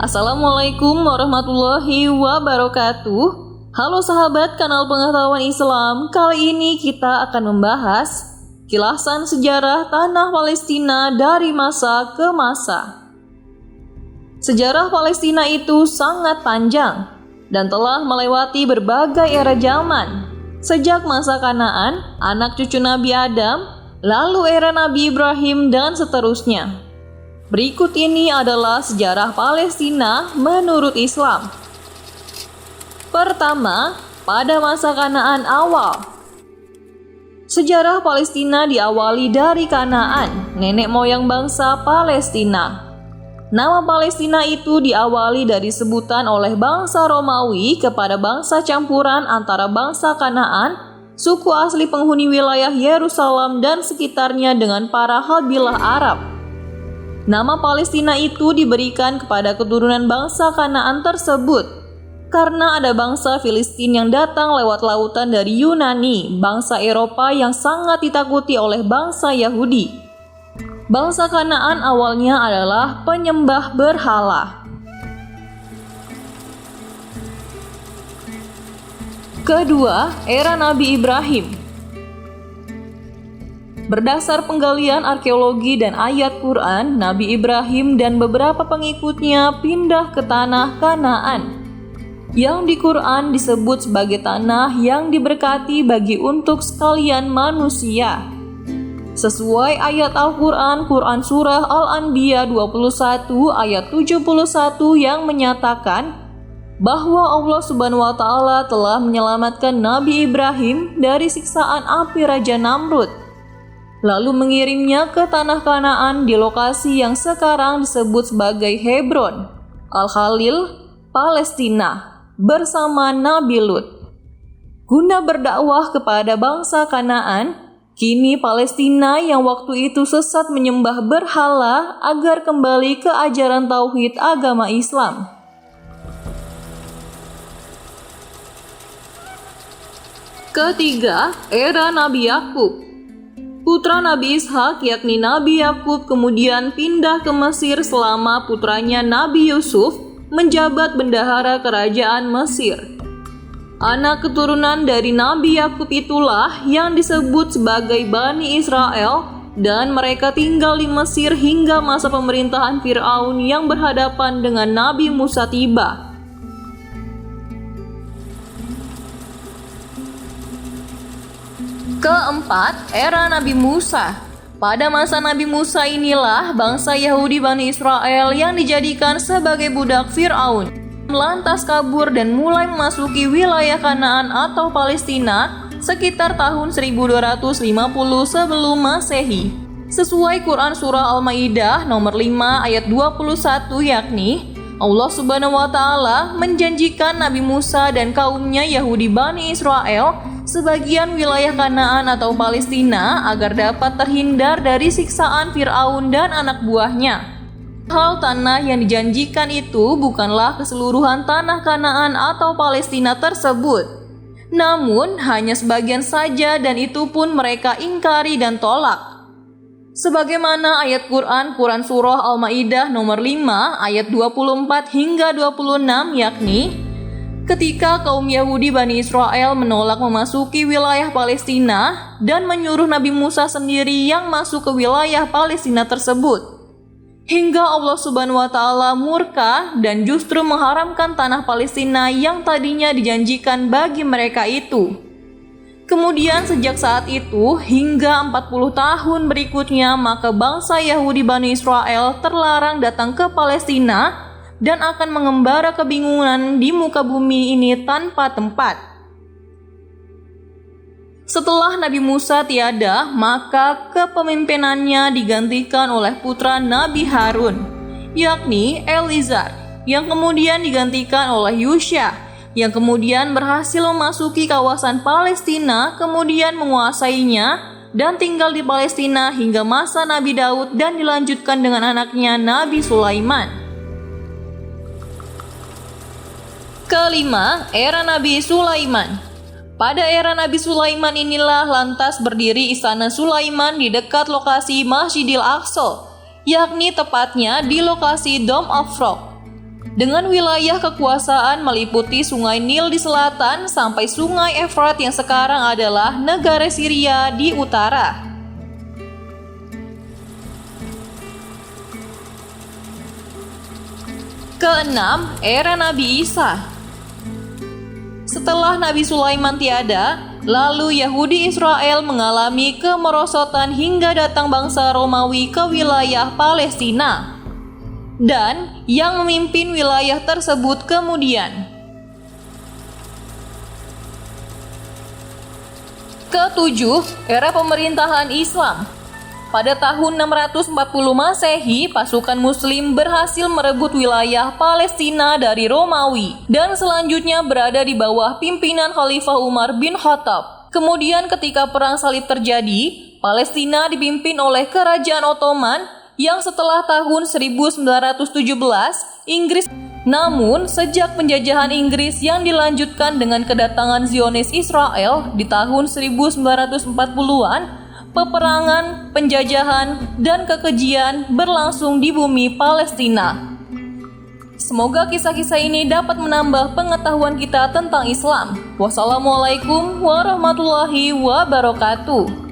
Assalamualaikum warahmatullahi wabarakatuh. Halo sahabat kanal pengetahuan Islam. Kali ini kita akan membahas kilasan sejarah tanah Palestina dari masa ke masa. Sejarah Palestina itu sangat panjang dan telah melewati berbagai era zaman. Sejak masa Kanaan, anak cucu Nabi Adam, lalu era Nabi Ibrahim dan seterusnya. Berikut ini adalah sejarah Palestina menurut Islam. Pertama, pada masa Kanaan awal. Sejarah Palestina diawali dari Kanaan, nenek moyang bangsa Palestina. Nama Palestina itu diawali dari sebutan oleh bangsa Romawi kepada bangsa campuran antara bangsa Kanaan, suku asli penghuni wilayah Yerusalem dan sekitarnya dengan para kabilah Arab. Nama Palestina itu diberikan kepada keturunan bangsa Kanaan tersebut karena ada bangsa Filistin yang datang lewat lautan dari Yunani, bangsa Eropa yang sangat ditakuti oleh bangsa Yahudi. Bangsa Kanaan awalnya adalah penyembah berhala. Kedua, era Nabi Ibrahim. Berdasar penggalian arkeologi dan ayat Quran, Nabi Ibrahim dan beberapa pengikutnya pindah ke tanah Kanaan, yang di Quran disebut sebagai tanah yang diberkati bagi untuk sekalian manusia. Sesuai ayat Al-Quran, Quran Surah Al-Anbiya 21 ayat 71 yang menyatakan bahwa Allah Subhanahu wa Ta'ala telah menyelamatkan Nabi Ibrahim dari siksaan api Raja Namrud, lalu mengirimnya ke tanah Kanaan di lokasi yang sekarang disebut sebagai Hebron, Al-Khalil, Palestina, bersama Nabi Lut. Guna berdakwah kepada bangsa Kanaan, kini Palestina yang waktu itu sesat menyembah berhala agar kembali ke ajaran tauhid agama Islam. Ketiga, era Nabi Yakub. Putra Nabi Ishak yakni Nabi Yakub kemudian pindah ke Mesir selama putranya Nabi Yusuf menjabat bendahara kerajaan Mesir. Anak keturunan dari Nabi Yakub itulah yang disebut sebagai Bani Israel dan mereka tinggal di Mesir hingga masa pemerintahan Fir'aun yang berhadapan dengan Nabi Musa tiba. Keempat, era Nabi Musa. Pada masa Nabi Musa inilah bangsa Yahudi Bani Israel yang dijadikan sebagai budak Fir'aun lantas kabur dan mulai memasuki wilayah Kanaan atau Palestina sekitar tahun 1250 sebelum Masehi. Sesuai Quran Surah Al-Maidah nomor 5 ayat 21 yakni Allah Subhanahu wa Ta'ala menjanjikan Nabi Musa dan kaumnya Yahudi Bani Israel sebagian wilayah Kanaan atau Palestina agar dapat terhindar dari siksaan Fir'aun dan anak buahnya. Hal tanah yang dijanjikan itu bukanlah keseluruhan tanah Kanaan atau Palestina tersebut, namun hanya sebagian saja dan itu pun mereka ingkari dan tolak. Sebagaimana ayat Quran Surah Al-Maidah nomor 5 ayat 24 hingga 26 yakni ketika kaum Yahudi Bani Israel menolak memasuki wilayah Palestina dan menyuruh Nabi Musa sendiri yang masuk ke wilayah Palestina tersebut, hingga Allah Subhanahu wa Ta'ala murka dan justru mengharamkan tanah Palestina yang tadinya dijanjikan bagi mereka itu. Kemudian sejak saat itu hingga 40 tahun berikutnya maka bangsa Yahudi Bani Israel terlarang datang ke Palestina dan akan mengembara kebingungan di muka bumi ini tanpa tempat. Setelah Nabi Musa tiada, maka kepemimpinannya digantikan oleh putra Nabi Harun, yakni Elizar, yang kemudian digantikan oleh Yusya, yang kemudian berhasil memasuki kawasan Palestina, kemudian menguasainya dan tinggal di Palestina hingga masa Nabi Daud dan dilanjutkan dengan anaknya Nabi Sulaiman. Kelima, era Nabi Sulaiman. Pada era Nabi Sulaiman inilah lantas berdiri istana Sulaiman di dekat lokasi Masjidil Aqsa, yakni tepatnya di lokasi Dome of Rock. dengan wilayah kekuasaan meliputi Sungai Nil di selatan sampai Sungai Efrat yang sekarang adalah negara Syria di utara. Keenam, era Nabi Isa. Setelah Nabi Sulaiman tiada, lalu Yahudi Israel mengalami kemerosotan hingga datang bangsa Romawi ke wilayah Palestina. Dan yang memimpin wilayah tersebut kemudian. Ketujuh, era pemerintahan Islam. Pada tahun 640 Masehi, pasukan Muslim berhasil merebut wilayah Palestina dari Romawi dan selanjutnya berada di bawah pimpinan Khalifah Umar bin Khattab. Kemudian ketika Perang Salib terjadi, Palestina dipimpin oleh Kerajaan Ottoman yang setelah tahun 1917 Inggris. Namun, sejak penjajahan Inggris yang dilanjutkan dengan kedatangan Zionis Israel di tahun 1940-an, peperangan, penjajahan, dan kekejian berlangsung di bumi Palestina. Semoga kisah-kisah ini dapat menambah pengetahuan kita tentang Islam. Wassalamualaikum warahmatullahi wabarakatuh.